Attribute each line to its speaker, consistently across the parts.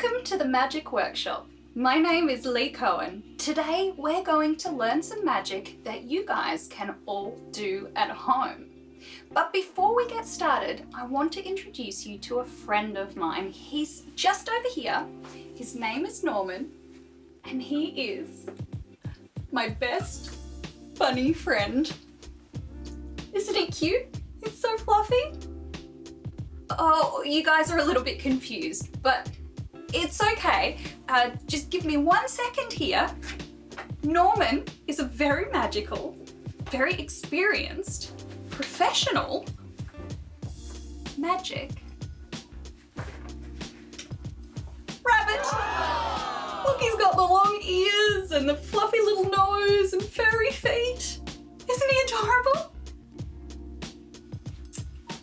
Speaker 1: Welcome to the Magic Workshop. My name is Lee Cohen. Today we're going to learn some magic that you guys can all do at home. But before we get started, I want to introduce you to a friend of mine. He's just over here. His name is Norman, and he is my best bunny friend. Isn't he cute? He's so fluffy. Oh, you guys are a little bit confused, but it's okay. Just give me 1 second here. Norman is a very magical, very experienced, professional magic rabbit. Look, he's got the long ears and the fluffy little nose and furry feet. Isn't he adorable?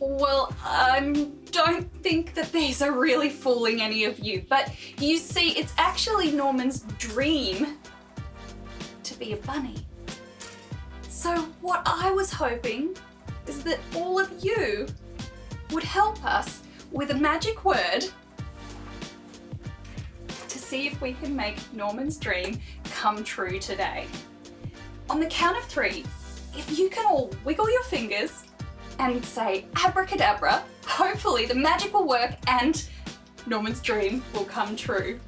Speaker 1: Well, I don't think that these are really fooling any of you, but you see, it's actually Norman's dream to be a bunny. So what I was hoping is that all of you would help us with a magic word to see if we can make Norman's dream come true today. On the count of 3, if you can all wiggle your fingers and say abracadabra, hopefully the magic will work and Norman's dream will come true.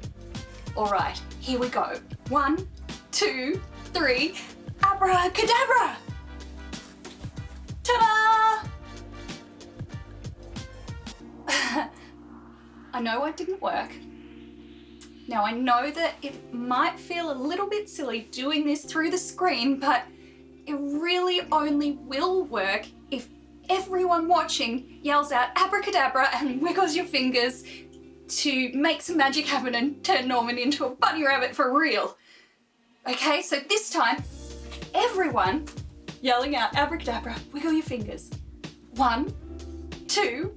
Speaker 1: All right, here we go. 1, 2, 3, abracadabra! Ta-da! I know it didn't work. Now I know that it might feel a little bit silly doing this through the screen, but it really only will work if everyone watching yells out abracadabra and wiggles your fingers to make some magic happen and turn Norman into a bunny rabbit for real. Okay, so this time, everyone yelling out abracadabra, wiggle your fingers. 1, 2,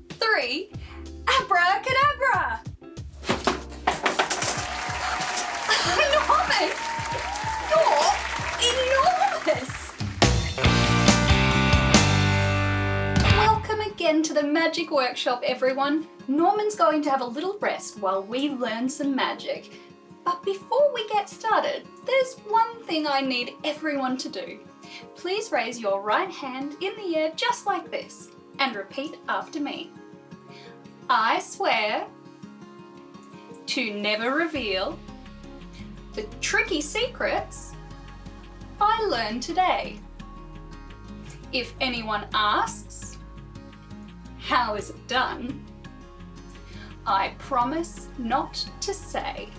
Speaker 1: 3, abracadabra! Norman! You're enormous! Welcome again to the Magic Workshop, everyone. Norman's going to have a little rest while we learn some magic. But before we get started, there's one thing I need everyone to do. Please raise your right hand in the air just like this and repeat after me. I swear to never reveal the tricky secrets I learned today. If anyone asks, how is it done? I promise not to say.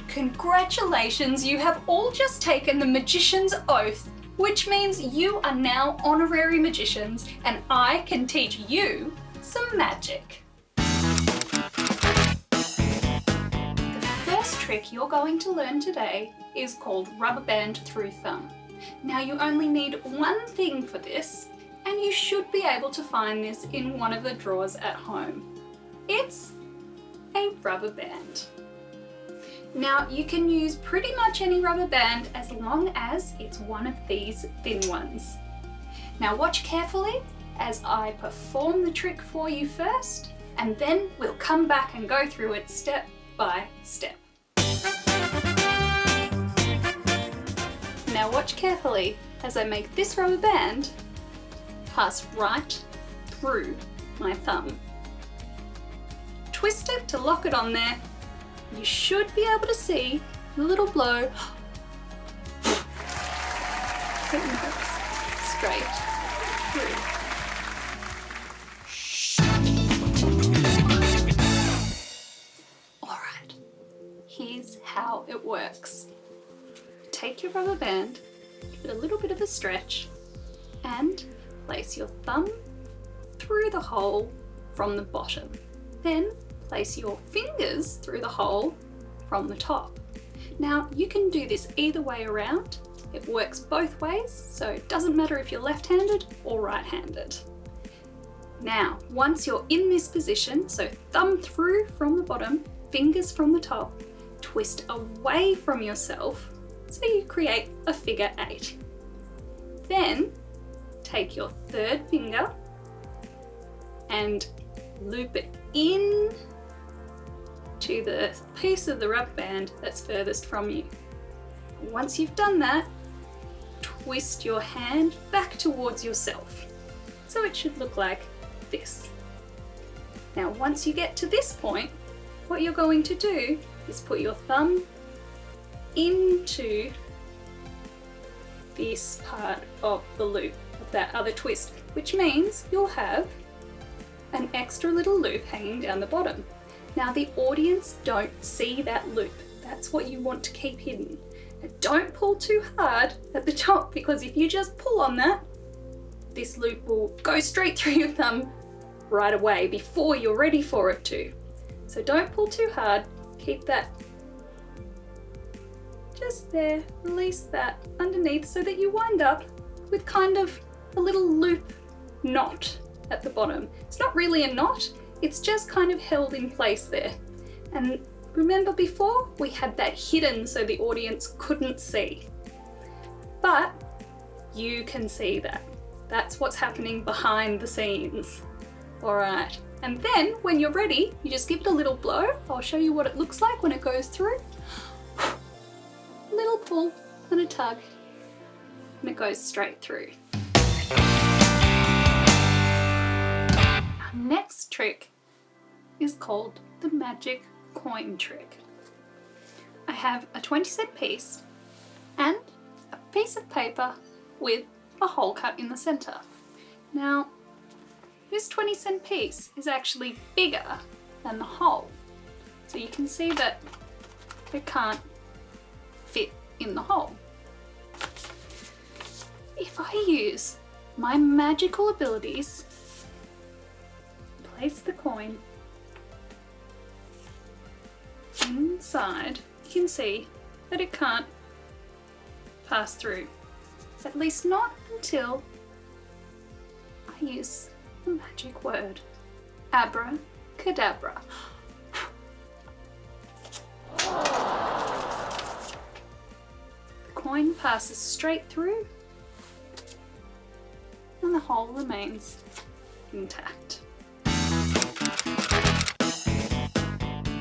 Speaker 1: Congratulations, you have all just taken the Magician's Oath, which means you are now honorary magicians and I can teach you some magic. The first trick you're going to learn today is called Rubberband through thumb. Now you only need one thing for this, and you should be able to find this in one of the drawers at home. It's a rubber band. Now you can use pretty much any rubber band as long as it's one of these thin ones. Now watch carefully as I perform the trick for you first, and then we'll come back and go through it step by step. Now watch carefully as I make this rubber band pass right through my thumb. Twist it to lock it on there. You should be able to see the little blow. Straight through. Alright, here's how it works. Take your rubber band, give it a little bit of a stretch, and place your thumb through the hole from the bottom. Then place your fingers through the hole from the top. Now you can do this either way around. It works both ways, so it doesn't matter if you're left-handed or right-handed. Now, once you're in this position, so thumb through from the bottom, fingers from the top, twist away from yourself so you create a figure 8. Then take your third finger and loop it in you the piece of the rubber band that's furthest from you. Once you've done that, twist your hand back towards yourself. So it should look like this. Now, once you get to this point, what you're going to do is put your thumb into this part of the loop of that other twist, which means you'll have an extra little loop hanging down the bottom. Now, the audience don't see that loop. That's what you want to keep hidden. And don't pull too hard at the top, because if you just pull on that, this loop will go straight through your thumb right away before you're ready for it to. So don't pull too hard, keep that just there, release that underneath so that you wind up with kind of a little loop knot at the bottom. It's not really a knot, it's just kind of held in place there. And remember before, we had that hidden so the audience couldn't see. But you can see that. That's what's happening behind the scenes. All right, and then when you're ready, you just give it a little blow. I'll show you what it looks like when it goes through. A little pull and a tug, and it goes straight through. Our next trick is called the magic coin trick. I have a 20-cent piece and a piece of paper with a hole cut in the center. Now, this 20-cent piece is actually bigger than the hole, so you can see that it can't fit in the hole. If I use my magical abilities, place the coin inside, you can see that it can't pass through, at least not until I use the magic word, abracadabra. The coin passes straight through and the hole remains intact.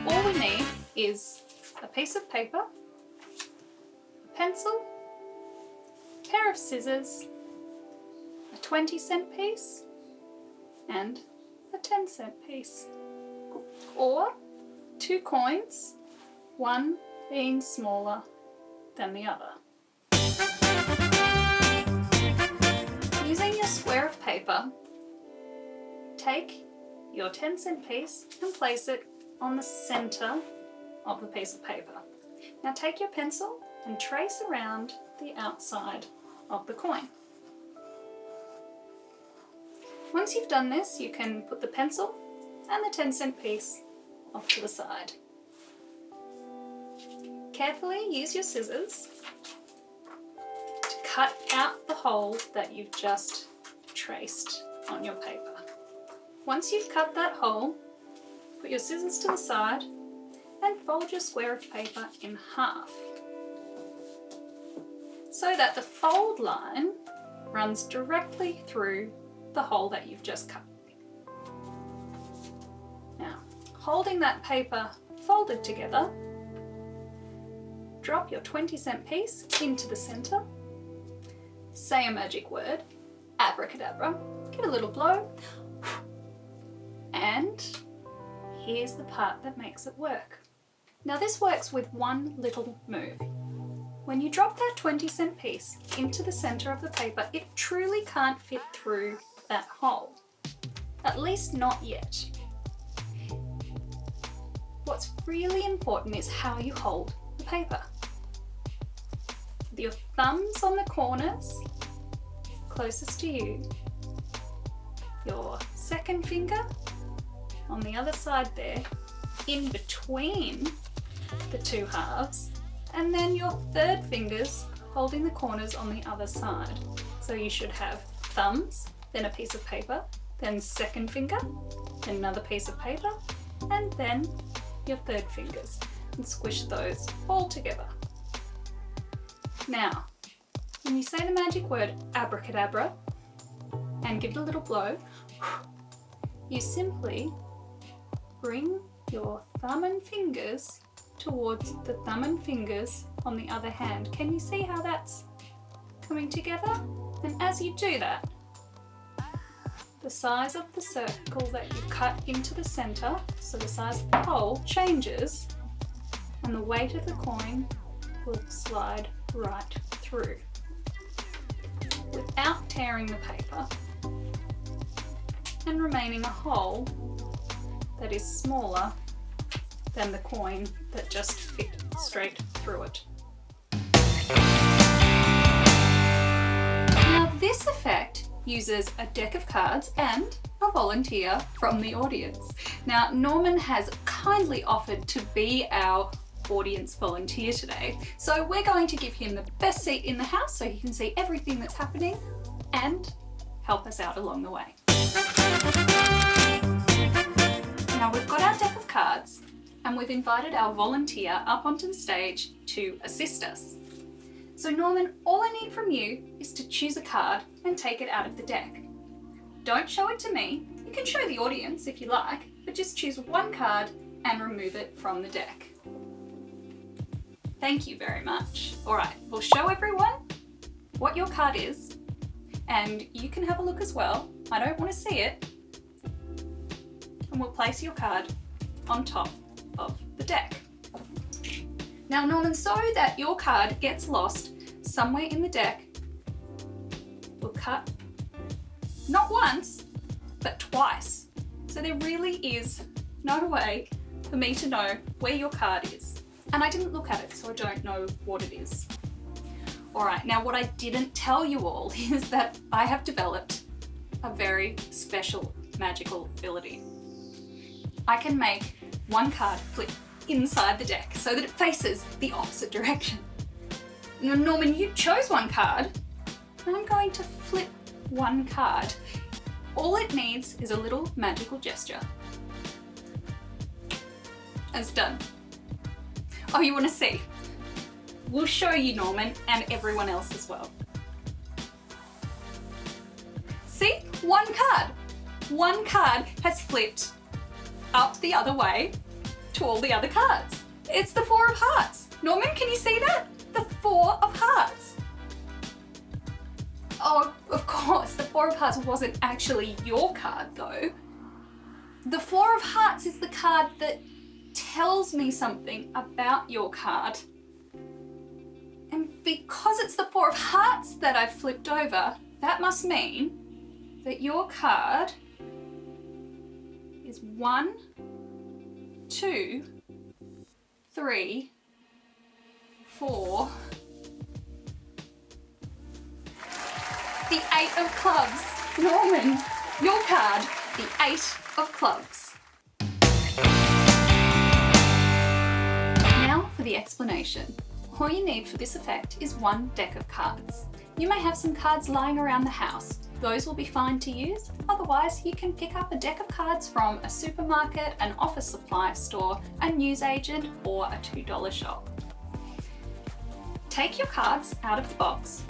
Speaker 1: All we need is a piece of paper, a pencil, a pair of scissors, a 20-cent piece, and a 10-cent piece, or 2 coins, one being smaller than the other. Using your square of paper, take your 10-cent piece and place it on the center of the piece of paper. Now take your pencil and trace around the outside of the coin. Once you've done this, you can put the pencil and the 10-cent piece off to the side. Carefully use your scissors to cut out the hole that you've just traced on your paper. Once you've cut that hole, put your scissors to the side and fold your square of paper in half so that the fold line runs directly through the hole that you've just cut. Now, holding that paper folded together, drop your 20-cent piece into the center, say a magic word, abracadabra, give a little blow, and here's the part that makes it work. Now this works with one little move. When you drop that 20-cent piece into the center of the paper, it truly can't fit through that hole. At least not yet. What's really important is how you hold the paper. With your thumbs on the corners, closest to you, your second finger on the other side there, in between the 2 halves, and then your third fingers holding the corners on the other side. So you should have thumbs, then a piece of paper, then second finger, then another piece of paper, and then your third fingers, and squish those all together. Now, when you say the magic word abracadabra and give it a little blow, you simply bring your thumb and fingers towards the thumb and fingers on the other hand. Can you see how that's coming together? And as you do that, the size of the circle that you cut into the center, so the size of the hole, changes, and the weight of the coin will slide right through without tearing the paper and remaining a hole that is smaller than the coin that just fit straight through it. Now this effect uses a deck of cards and a volunteer from the audience. Now Norman has kindly offered to be our audience volunteer today, so we're going to give him the best seat in the house so he can see everything that's happening and help us out along the way. Now we've got our deck of cards and we've invited our volunteer up onto the stage to assist us. So Norman, all I need from you is to choose a card and take it out of the deck. Don't show it to me. You can show the audience if you like, but just choose one card and remove it from the deck. Thank you very much. All right, we'll show everyone what your card is, and you can have a look as well. I don't want to see it. And we'll place your card on top of the deck. Now Norman, so that your card gets lost somewhere in the deck, we'll cut not once, but twice. So there really is no way for me to know where your card is. And I didn't look at it, so I don't know what it is. All right, now what I didn't tell you all is that I have developed a very special magical ability. I can make one card flip inside the deck so that it faces the opposite direction. Now Norman, you chose one card, and I'm going to flip one card. All it needs is a little magical gesture. And it's done. Oh, you want to see? We'll show you, Norman, and everyone else as well. See? One card. One card has flipped up the other way to all the other cards. It's the Four of Hearts. Norman, can you see that? The Four of Hearts. Oh, of course, the Four of Hearts wasn't actually your card though. The Four of Hearts is the card that tells me something about your card. And because it's the Four of Hearts that I've flipped over, that must mean that your card is 1, 2, 3, 4, the Eight of Clubs. Norman, your card, the Eight of Clubs. Now for the explanation. All you need for this effect is one deck of cards. You may have some cards lying around the house. Those will be fine to use. Otherwise, you can pick up a deck of cards from a supermarket, an office supply store, a newsagent, or a $2 shop. Take your cards out of the box,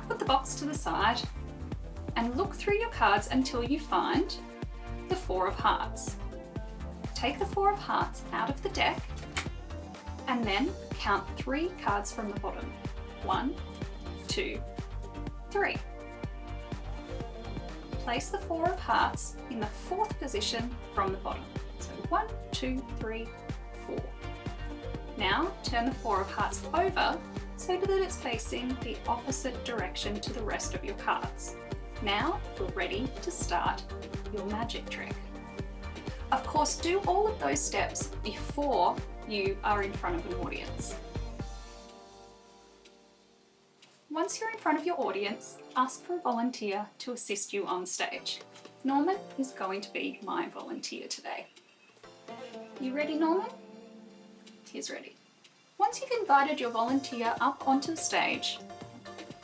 Speaker 1: put the box to the side, and look through your cards until you find the Four of Hearts. Take the Four of Hearts out of the deck and then count 3 cards from the bottom. 1, 2, 3. Place the Four of Hearts in the 4th position from the bottom. So 1, 2, 3, 4. Now turn the Four of Hearts over so that it's facing the opposite direction to the rest of your cards. Now you're ready to start your magic trick. Of course, do all of those steps before you are in front of an audience. Once you're in front of your audience, ask for a volunteer to assist you on stage. Norman is going to be my volunteer today. You ready, Norman? He's ready. Once you've invited your volunteer up onto the stage,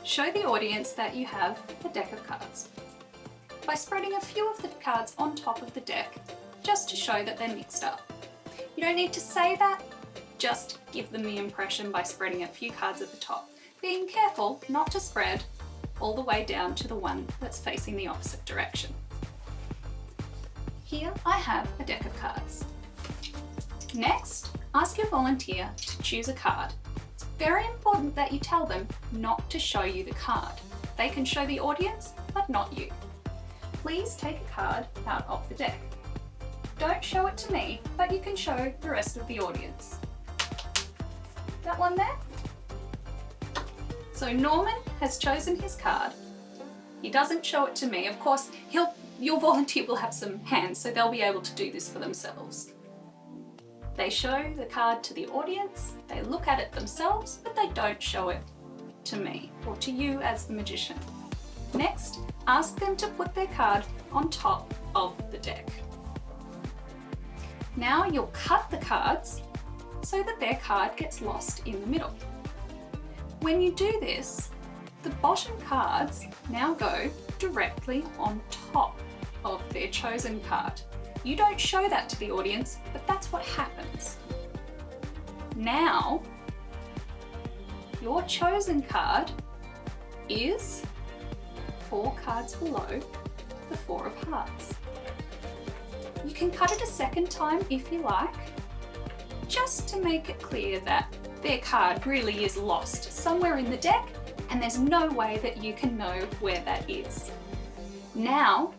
Speaker 1: show the audience that you have a deck of cards by spreading a few of the cards on top of the deck, just to show that they're mixed up. You don't need to say that, just give them the impression by spreading a few cards at the top, being careful not to spread all the way down to the one that's facing the opposite direction. Here I have a deck of cards. Next, ask your volunteer to choose a card. It's very important that you tell them not to show you the card. They can show the audience, but not you. Please take a card out of the deck. Don't show it to me, but you can show the rest of the audience. That one there? So Norman has chosen his card. He doesn't show it to me. Of course, your volunteer will have some hands, so they'll be able to do this for themselves. They show the card to the audience, they look at it themselves, but they don't show it to me or to you as the magician. Next, ask them to put their card on top of the deck. Now you'll cut the cards so that their card gets lost in the middle. When you do this, the bottom cards now go directly on top of their chosen card. You don't show that to the audience, but that's what happens. Now, your chosen card is 4 cards below the 4 of hearts. You can cut it a second time if you like, just to make it clear that their card really is lost somewhere in the deck and there's no way that you can know where that is. Now,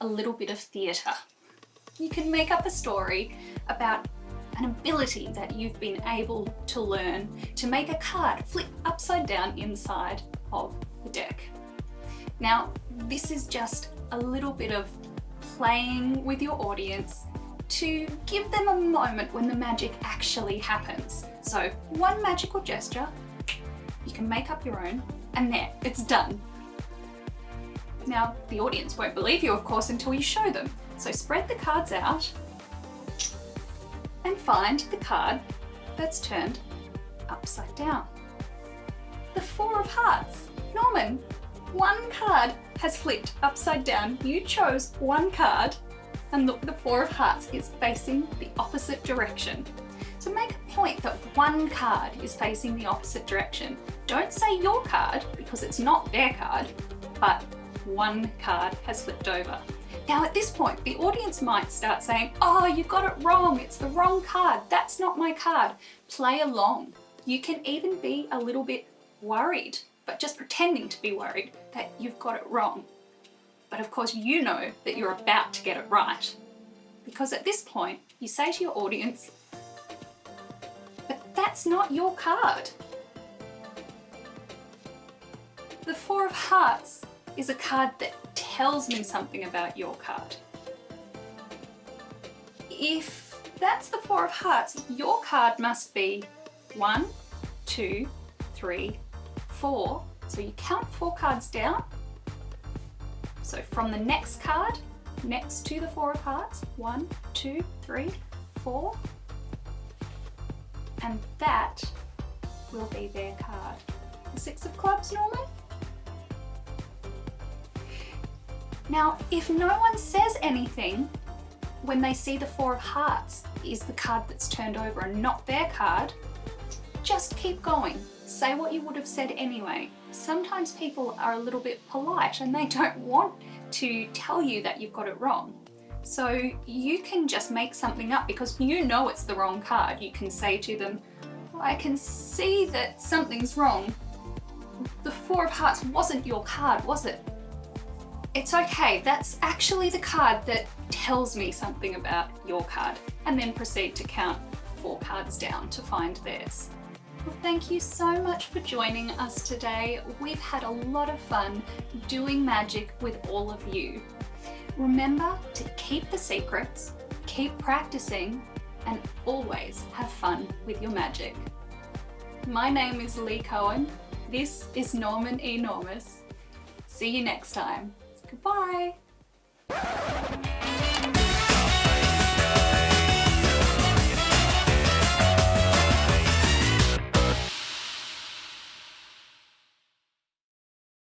Speaker 1: a little bit of theatre. You can make up a story about an ability that you've been able to learn to make a card flip upside down inside of the deck. Now, this is just a little bit of playing with your audience to give them a moment when the magic actually happens. So one magical gesture, you can make up your own, and there, it's done. Now, the audience won't believe you, of course, until you show them. So spread the cards out and find the card that's turned upside down. The 4 of hearts. Norman, one card has flipped upside down. You chose one card and look, the 4 of hearts is facing the opposite direction. So make a point that one card is facing the opposite direction. Don't say your card because it's not their card, but one card has flipped over. Now at this point, the audience might start saying, oh, you got it wrong, it's the wrong card, that's not my card. Play along. You can even be a little bit worried, but just pretending to be worried that you've got it wrong. But of course you know that you're about to get it right. Because at this point, you say to your audience, but that's not your card. The 4 of hearts is a card that tells me something about your card. If that's the 4 of hearts, your card must be 1, 2, 3, 4. So you count 4 cards down. So from the next card, next to the 4 of hearts, 1, 2, 3, 4. And that will be their card. The 6 of clubs, Norman? Now, if no one says anything when they see the 4 of hearts is the card that's turned over and not their card, just keep going. Say what you would have said anyway. Sometimes people are a little bit polite and they don't want to tell you that you've got it wrong. So you can just make something up because you know it's the wrong card. You can say to them, I can see that something's wrong. The 4 of hearts wasn't your card, was it? It's okay, that's actually the card that tells me something about your card, and then proceed to count 4 cards down to find theirs. Well, thank you so much for joining us today. We've had a lot of fun doing magic with all of you. Remember to keep the secrets, keep practicing, and always have fun with your magic. My name is Lee Cohen. This is Norman Enormous. See you next time. Goodbye.